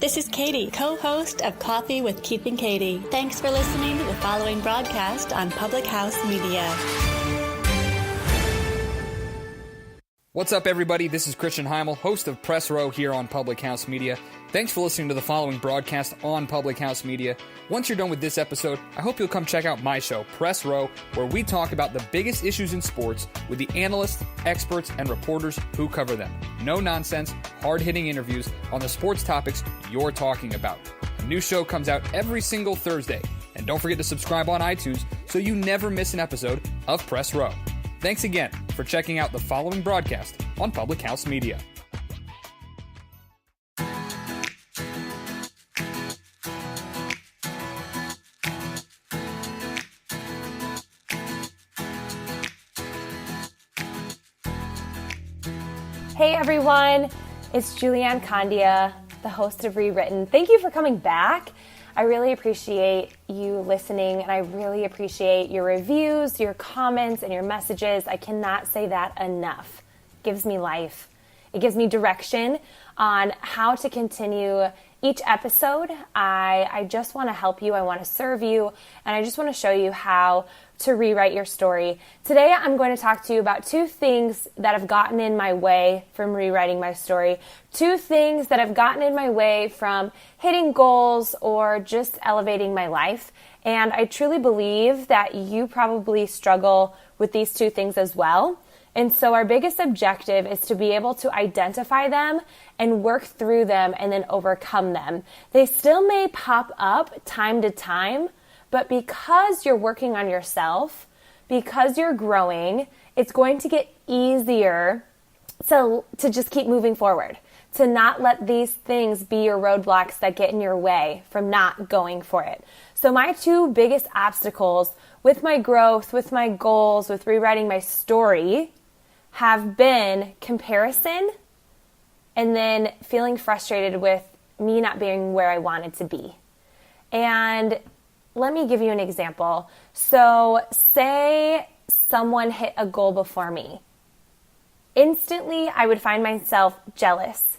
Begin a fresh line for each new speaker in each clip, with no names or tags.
This is Katie, co-host of Coffee with Keith and Katie. Thanks for listening to the following broadcast on Public House Media.
What's up, everybody? This is Christian Heimel, host of Press Row here on Public House Media. Thanks for listening to the following broadcast on Public House Media. Once you're done with this episode, I hope you'll come check out my show, Press Row, where we talk about the biggest issues in sports with the analysts, experts, and reporters who cover them. No nonsense, hard-hitting interviews on the sports topics you're talking about. A new show comes out every single Thursday. And don't forget to subscribe on iTunes so you never miss an episode of Press Row. Thanks again for checking out the following broadcast on Public House Media.
Hey everyone, it's Julianne Condia, the host of Rewritten. Thank you for coming back. I really appreciate you listening, and I really appreciate your reviews, your comments, and your messages. I cannot say that enough. It gives me life. It gives me direction on how to continue each episode. I just want to help you. I want to serve you, and I just want to show you how to rewrite your story. Today, I'm going to talk to you about two things that have gotten in my way from rewriting my story. Two things that have gotten in my way from hitting goals or just elevating my life. And I truly believe that you probably struggle with these two things as well. And so our biggest objective is to be able to identify them and work through them and then overcome them. They still may pop up time to time, but because you're working on yourself, because you're growing, it's going to get easier to just keep moving forward, to not let these things be your roadblocks that get in your way from not going for it. So my two biggest obstacles with my growth, with my goals, with rewriting my story have been comparison and then feeling frustrated with me not being where I wanted to be. And let me give you an example. So say someone hit a goal before me. Instantly, I would find myself jealous.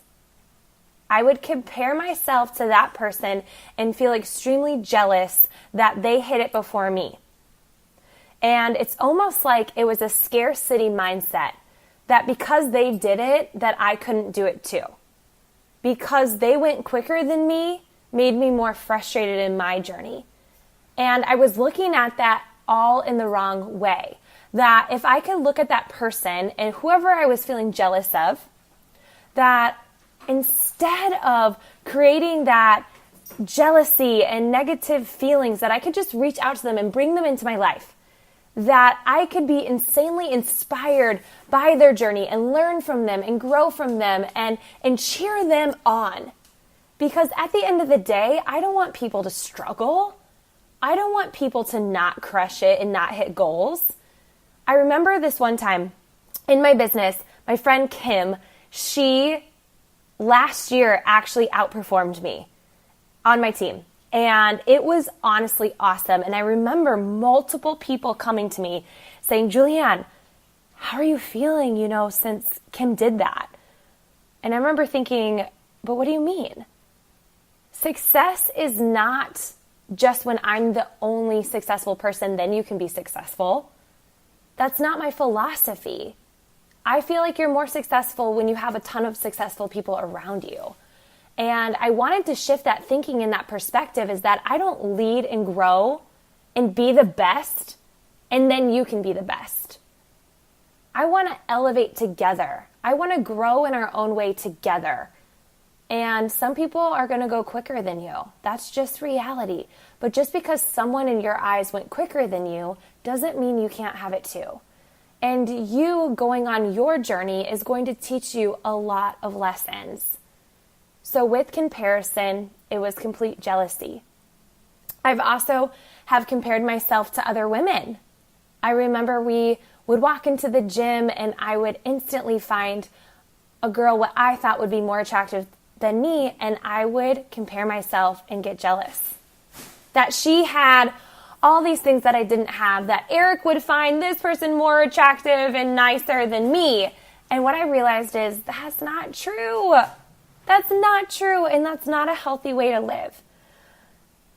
I would compare myself to that person and feel extremely jealous that they hit it before me. And it's almost like it was a scarcity mindset that because they did it, that I couldn't do it too. Because they went quicker than me, made me more frustrated in my journey. And I was looking at that all in the wrong way. That if I could look at that person and whoever I was feeling jealous of, that instead of creating that jealousy and negative feelings, that I could just reach out to them and bring them into my life. That I could be insanely inspired by their journey and learn from them and grow from them and cheer them on. Because at the end of the day, I don't want people to struggle. I don't want people to not crush it and not hit goals. I remember this one time in my business, my friend Kim, she last year actually outperformed me on my team. And it was honestly awesome. And I remember multiple people coming to me saying, Julianne, how are you feeling, since Kim did that? And I remember thinking, but what do you mean? Success is not just when I'm the only successful person, then you can be successful. That's not my philosophy. I feel like you're more successful when you have a ton of successful people around you. And I wanted to shift that thinking and that perspective is that I don't lead and grow and be the best, and then you can be the best. I want to elevate together. I want to grow in our own way together. And some people are going to go quicker than you. That's just reality. But just because someone in your eyes went quicker than you doesn't mean you can't have it too. And you going on your journey is going to teach you a lot of lessons. So with comparison, it was complete jealousy. I've also have compared myself to other women. I remember we would walk into the gym and I would instantly find a girl what I thought would be more attractive than me, and I would compare myself and get jealous. That she had all these things that I didn't have, that Eric would find this person more attractive and nicer than me. And what I realized is that's not true. That's not true, and that's not a healthy way to live.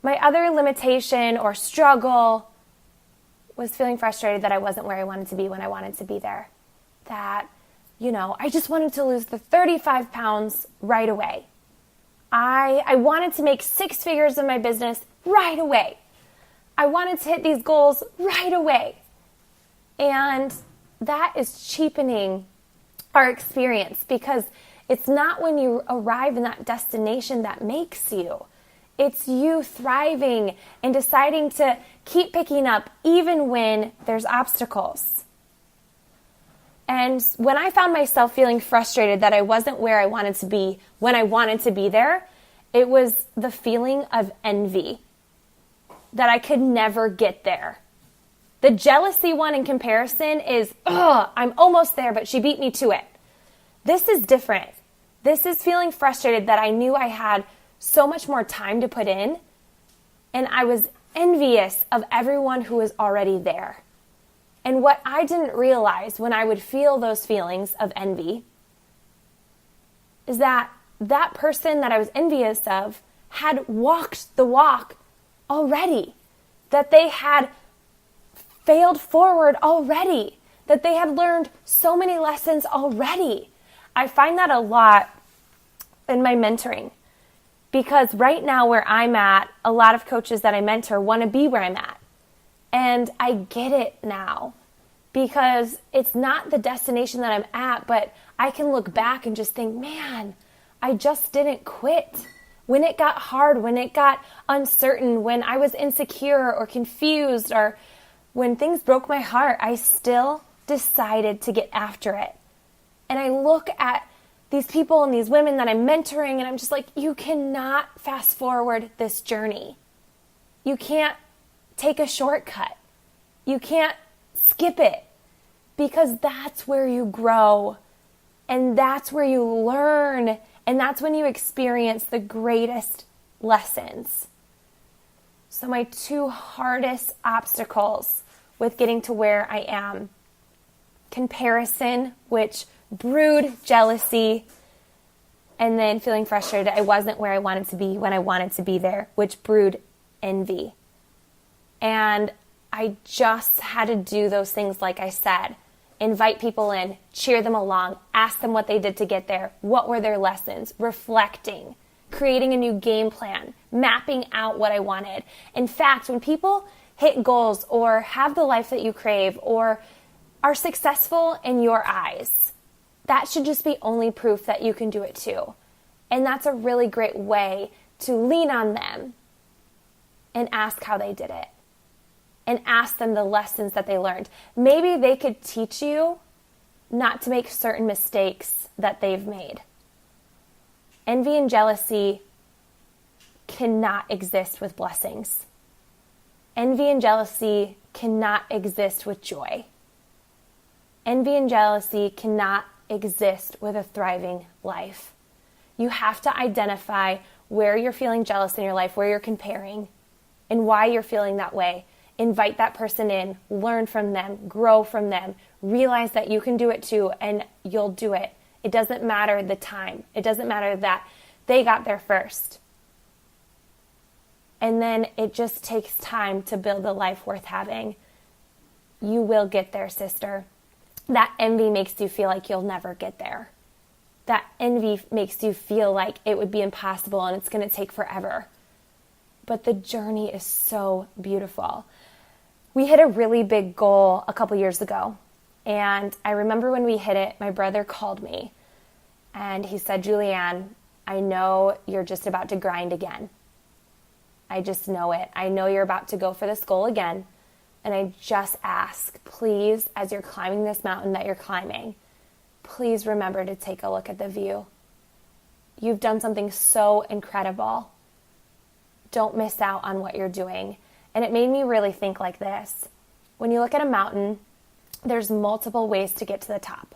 My other limitation or struggle was feeling frustrated that I wasn't where I wanted to be when I wanted to be there. That, I just wanted to lose the 35 pounds right away. I wanted to make 6 figures in my business right away. I wanted to hit these goals right away. And that is cheapening our experience, because it's not when you arrive in that destination that makes you. It's you thriving and deciding to keep picking up even when there's obstacles. And when I found myself feeling frustrated that I wasn't where I wanted to be when I wanted to be there, it was the feeling of envy, that I could never get there. The jealousy one in comparison is, I'm almost there, but she beat me to it. This is different. This is feeling frustrated that I knew I had so much more time to put in, and I was envious of everyone who was already there. And what I didn't realize when I would feel those feelings of envy is that that person that I was envious of had walked the walk already, that they had failed forward already, that they had learned so many lessons already. I find that a lot in my mentoring, because right now where I'm at, a lot of coaches that I mentor want to be where I'm at. And I get it now, because it's not the destination that I'm at, but I can look back and just think, man, I just didn't quit. When it got hard, when it got uncertain, when I was insecure or confused, or when things broke my heart, I still decided to get after it. And I look at these people and these women that I'm mentoring, and I'm just like, you cannot fast forward this journey. You can't take a shortcut. You can't skip it, because that's where you grow, and that's where you learn, and that's when you experience the greatest lessons. So my 2 hardest obstacles with getting to where I am: comparison, which brewed jealousy, and then feeling frustrated I wasn't where I wanted to be when I wanted to be there, which brewed envy. And I just had to do those things, like I said. Invite people in, cheer them along, ask them what they did to get there, what were their lessons, reflecting, creating a new game plan, mapping out what I wanted. In fact, when people hit goals or have the life that you crave or are successful in your eyes, that should just be only proof that you can do it too. And that's a really great way to lean on them and ask how they did it, and ask them the lessons that they learned. Maybe they could teach you not to make certain mistakes that they've made. Envy and jealousy cannot exist with blessings. Envy and jealousy cannot exist with joy. Envy and jealousy cannot exist with a thriving life. You have to identify where you're feeling jealous in your life, where you're comparing, and why you're feeling that way. Invite that person in, learn from them, grow from them, realize that you can do it too, and you'll do it. It doesn't matter the time. It doesn't matter that they got there first. And then it just takes time to build a life worth having. You will get there, sister. That envy makes you feel like you'll never get there. That envy makes you feel like it would be impossible and it's going to take forever. But the journey is so beautiful. We hit a really big goal a couple years ago. And I remember when we hit it, my brother called me and he said, Julianne, I know you're just about to grind again. I just know it. I know you're about to go for this goal again. And I just ask, please, as you're climbing this mountain that you're climbing, please remember to take a look at the view. You've done something so incredible. Don't miss out on what you're doing. And it made me really think like this. When you look at a mountain, there's multiple ways to get to the top.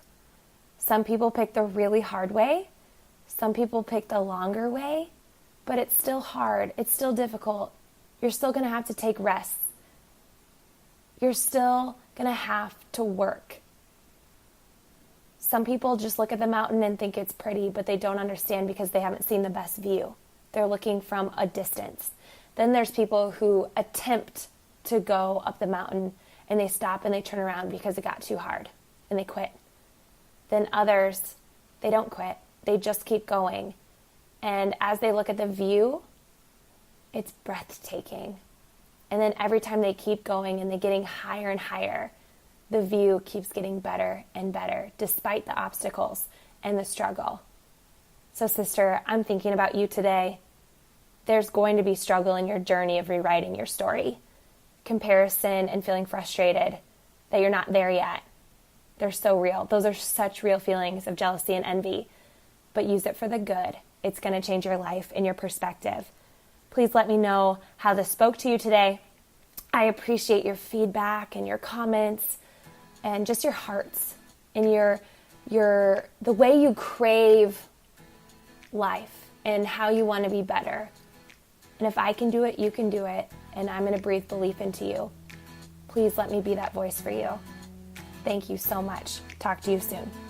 Some people pick the really hard way. Some people pick the longer way. But it's still hard. It's still difficult. You're still going to have to take rests. You're still going to have to work. Some people just look at the mountain and think it's pretty, but they don't understand because they haven't seen the best view. They're looking from a distance. Then there's people who attempt to go up the mountain and they stop and they turn around because it got too hard and they quit. Then others, they don't quit. They just keep going. And as they look at the view, it's breathtaking. And then every time they keep going and they're getting higher and higher, the view keeps getting better and better despite the obstacles and the struggle. So sister, I'm thinking about you today. There's going to be struggle in your journey of rewriting your story. Comparison and feeling frustrated that you're not there yet. They're so real. Those are such real feelings of jealousy and envy. But use it for the good. It's going to change your life and your perspective. Please let me know how this spoke to you today. I appreciate your feedback and your comments and just your hearts and the way you crave life and how you want to be better. And if I can do it, you can do it. And I'm going to breathe belief into you. Please let me be that voice for you. Thank you so much. Talk to you soon.